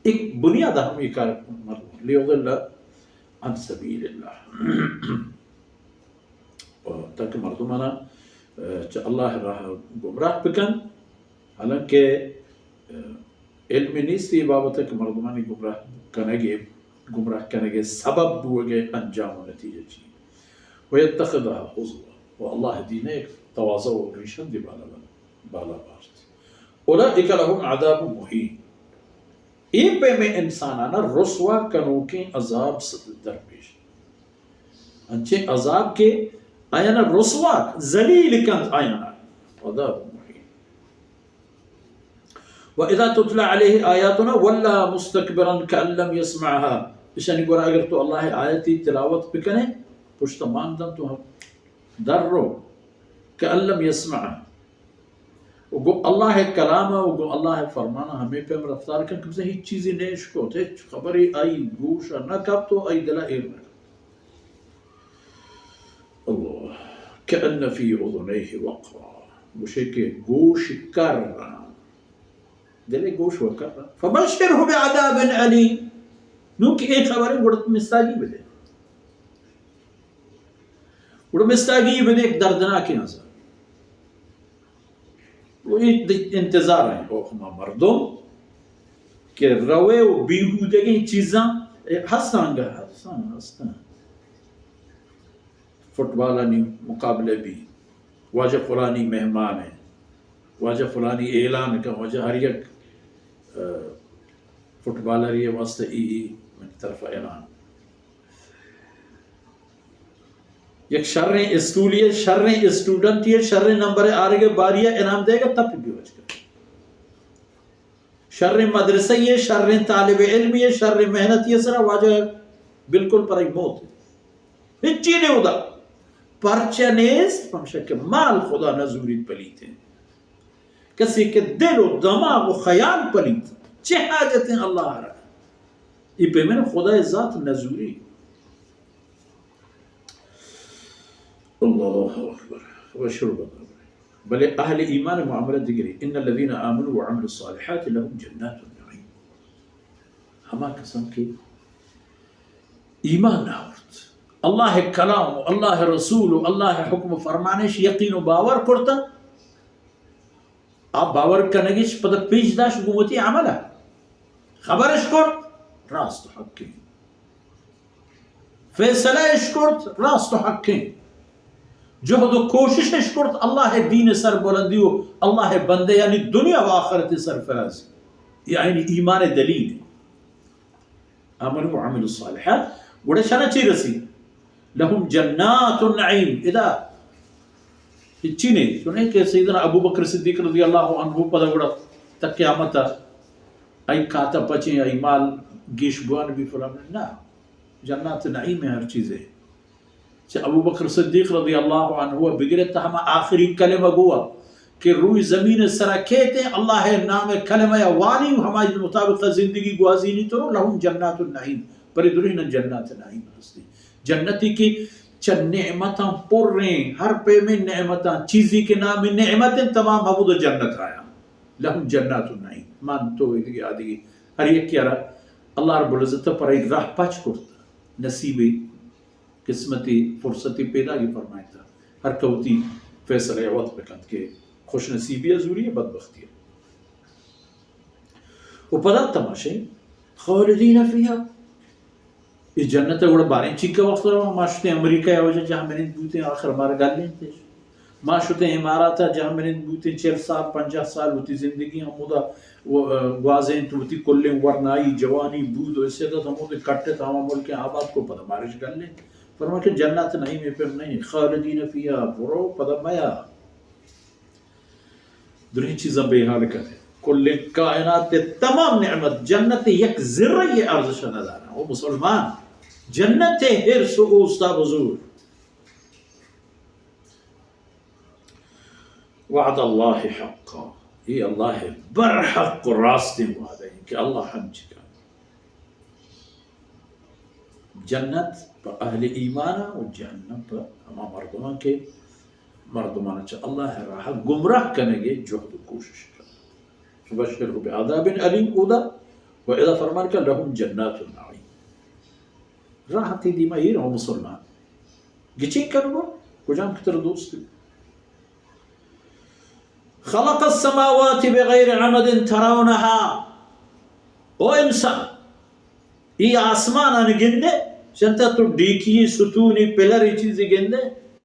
ایک بنیاد ہم یہ کار لیضل عن سبیل اللہ، تاکہ مردمانا اللہ راہ گمراہ بکن، حالانکہ علم نیستی بابت کہ مردمانی گمراہ کنگے سبب بوگے انجام و نتیجہ چی ویتخذها حضوا، و اللہ دینے ایک توازہ و ریشن دی بالا بارت اولئک لهم عذاب مہین، این پہ میں انسانانا رسوا کنو کے عذاب درپیش، انچے عذاب کے آیانا رسوا ذلیل کند آیانا عذاب مہین۔ وَإِذَا تُتْلَى عَلَيْهِ آيَاتُنَا وَلَّا مُسْتَكْبِرًا كَأَن لَّمْ يَسْمَعْهَا، اشانی گورا اگر تو اللہ آیتی تلاوت بکنے پشت ماندن تو در رو كَأَن لَّمْ يَسْمَعْهَا، وگو اللہ کلام ہے، وگو اللہ فرمانا ہمیں پہ رفتار کن کم سے ہی چیزی نیش کو تھے خبری آئی گوشا نہ کب تو آئی دلا ایر نہ اللہ كَأَنَّ فِي أُذُنَيْهِ وَقْرًا، گوشے کے گوش کر رہا دلے گوش وہ کر رہا، فَبَشِّرْهُ بِعَذَابٍ عَلِيمٍ، نو کہ ایک خبر ہے گوڑت مستاگی بدے، گوڑت مستاگی بدے ایک دردناکی نظر، وہ انتظار ہیں او ہما مردم کہ روے و بیہودگی چیزاں ہستان گا ہستان فٹ بالانی مقابلے بھی، واجہ فلانی مہمان ہے، واجہ فلانی اعلان کا، واجہ ہر یک فٹ بالر یہ واسطہ من طرف اعلان، یک شر اسٹولیے شر اسٹوڈنٹ یہ شر نمبر آرگے باریہ انعام دے گا تب بھی وجہ کر، شر مدرسہ یہ شر طالب علم یہ شر محنت یہ سرا واجہ بالکل پر ایک موت ہے، ہچی نے ادا پرچہ نیست پمشہ کہ مال خدا نزوری پلیت ہیں، کسی کے دل و دماغ و خیال پلیت چہ حاجت ہیں اللہ رہا، یہ پہ میں خدا ذات نزوری، اللہ اکبر وشرب بلے اہل ایمان معاملت دیگری ان الذین آمنوا وعملوا الصالحات لهم جنات النعیم، ہما قسم کی ایمان ناورت اللہ کلام اللہ رسول اللہ حکم فرمانش یقین و باور کرتا، آپ باور کنگیش پتہ پیش داش گمتی عملہ خبرش کرت راست حق کی، فیصلہ اشکرت راست حق کی، جہد و کوشش اشکرت اللہ دین سر بلندیو اللہ بندے یعنی دنیا و آخرت سرفراز، یعنی ایمان دلیل آمنوا وعملوا الصالحات گوڑے شانا چی رسی لہم جنات النعیم، ادا چینے سنے کہ سیدنا ابو بکر صدیق رضی اللہ عنہ پدا گوڑا تک قیامتا ای کاتا پچیں ای مال گیش بوان بھی فلان نا، جنات نعیم ہے ہر چیز ہے، ابو بکر صدیق رضی اللہ عنہ بگرتا ہما آخری کلمہ گوا کہ روی زمین سرکیتے اللہ نام کلمہ وانی ہماری مطابق زندگی گوازینی تو لہم جنات النعیم پری درین جنات نعیم ہستی، جنتی کی چند نعمتاں پر رہے ہر پہ میں نعمتاں چیزی کے نام نعمتیں تمام حبود جنت آیا لہم جنات النعیم مان تو ایک آدھی ہر ایک کیا رہا اللہ رب العزت پر ایک راہ پاچ کرتا، نصیبی قسمتی فرصتی پیدا کی فرمائے تھا، ہر کوتی فیصلہ وقت بکند کہ خوش نصیبی ضروری ہے بدبختی ہے، وہ پدا تماشے خالدین فیہا یہ جنت ہے باریں چیکا وقت رہا، ما شتے امریکہ یا وجہ جہاں میں نے بوتے آخر مارا گل نہیں تھے، ما شتے امارات جہاں میں نے بوتے 4 سال 50 سال ہوتی زندگی ہم ادا گوازیں تو ہوتی کلیں ورنائی جوانی بود و اسے تھا ہم ادا کٹتے تھا ہم ملک آباد کو پدا مارش گل نہیں، فرما کہ جنت نہیں میں پر نہیں خالدین فیہا برو پدا میا دنیا چیزاں بے حال کرے کل کائنات تمام نعمت جنت یک ذرہ ارزش ندارا، وہ مسلمان جنت حرص و اوستا بزرگ، وعد اللہ حقا یہ اللہ برحق و راستے وعدہ ہے کہ اللہ ہم چکا جنت پر اہل ایمانہ و جہنم پر ہما مردمان کے مردمان چاہ اللہ راہ گمراہ کرنے گے جہد و کوشش کر، فبشرہ بعذاب علیم اودا وإذا فرمان کہ لهم جنات النعیم راحتی دیما ہی رہو مسلمان گچین کرنو کجام کتر دوست خلق السماوات بغیر عمد ترونها او انسان ای آسمان آن گندے چنتا تو ڈیکی ستونی پلری چیزی گندے